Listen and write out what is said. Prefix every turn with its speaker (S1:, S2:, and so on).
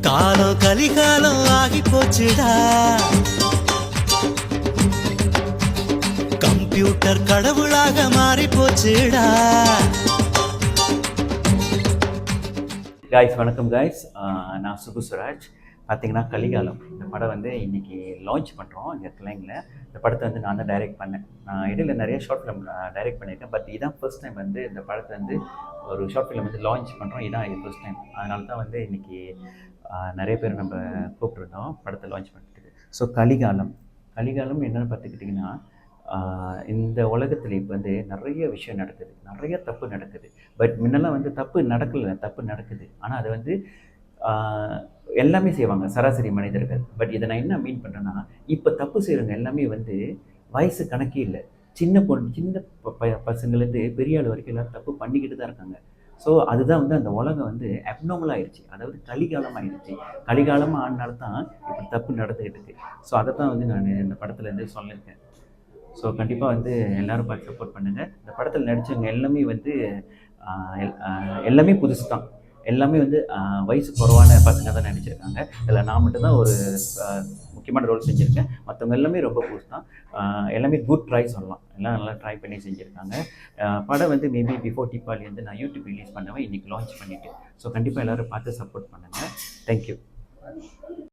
S1: காலம் கலிகாலம் ஆகி போச்சுடா, கம்ப்யூட்டர் கடவுளாக மாறி போச்சுடா.
S2: காய்ஸ் வணக்கம் காய்ஸ், நான் சுகுஸ்வராஜ். பார்த்தீங்கன்னா கலிகாலம் இந்த படம் வந்து இன்றைக்கி லான்ச் பண்ணுறோம் இங்கே கிளைங்கில். இந்த படத்தை வந்து நான் தான் டைரக்ட் பண்ணேன். நான் இடையில நிறைய ஷார்ட் ஃபிலிம் டைரக்ட் பண்ணியிருக்கேன். பட் இதான் ஃபர்ஸ்ட் டைம் வந்து இந்த படத்தை வந்து ஒரு ஷார்ட் ஃபிலிம் வந்து லான்ச் பண்ணுறோம். இதான் இது ஃபர்ஸ்ட் டைம். அதனால தான் வந்து இன்றைக்கி நிறைய பேர் நம்ம கூப்பிட்ருந்தோம் படத்தை லான்ச் பண்ணுறதுக்கு. ஸோ கலிகாலம் என்னென்னு பார்த்துக்கிட்டிங்கன்னா, இந்த உலகத்தில் இப்போ வந்து நிறைய விஷயம் நடக்குது, நிறைய தப்பு நடக்குது. பட் முன்னெல்லாம் வந்து தப்பு நடக்குது. ஆனால் அது வந்து எல்லாமே செய்வாங்க சராசரி மனிதர்கள். பட் இதை நான் என்ன மீன் பண்ணுறேன்னா, இப்போ தப்பு செய்கிறவங்க எல்லாமே வந்து வயசு கணக்கே இல்லை. சின்ன பசங்கள்லேருந்து பெரிய ஆள் வரைக்கும் எல்லோரும் தப்பு பண்ணிக்கிட்டு தான் இருக்காங்க. ஸோ அதுதான் வந்து அந்த உலகம் வந்து அப்நார்மல் ஆகிடுச்சு, அதாவது கலிகாலம் ஆகிடுச்சு. கலிகாலமாக ஆனால தான் இப்படி தப்பு நடந்துக்கிட்டு இருக்குது. ஸோ அதை தான் வந்து நான் இந்த படத்துலேருந்து சொல்லியிருக்கேன். ஸோ கண்டிப்பாக வந்து எல்லோரும் பார்த்து சப்போர்ட் பண்ணுங்கள். இந்த படத்தில் நடித்தவங்க எல்லாமே வந்து எல்லாமே புதுசு தான். எல்லாமே வந்து வயசு குறைவான பசங்க தான் நடிச்சிருக்காங்க. இதில் நான் மட்டும்தான் ஒரு முக்கியமான ரோல் செஞ்சுருக்கேன். மற்றவங்க எல்லாமே ரொம்ப புதுசு தான். எல்லாமே குட் ட்ரை சொல்லலாம். எல்லாம் நல்லா ட்ரை பண்ணி செஞ்சுருக்காங்க. படம் வந்து மேபி பிஃபோர் தீபாவளி வந்து நான் யூடியூப் ரிலீஸ் பண்ணுவேன். இன்றைக்கி லான்ச் பண்ணிவிட்டு. ஸோ கண்டிப்பாக எல்லோரும் பார்த்து சப்போர்ட் பண்ணுங்கள். தேங்க்யூ.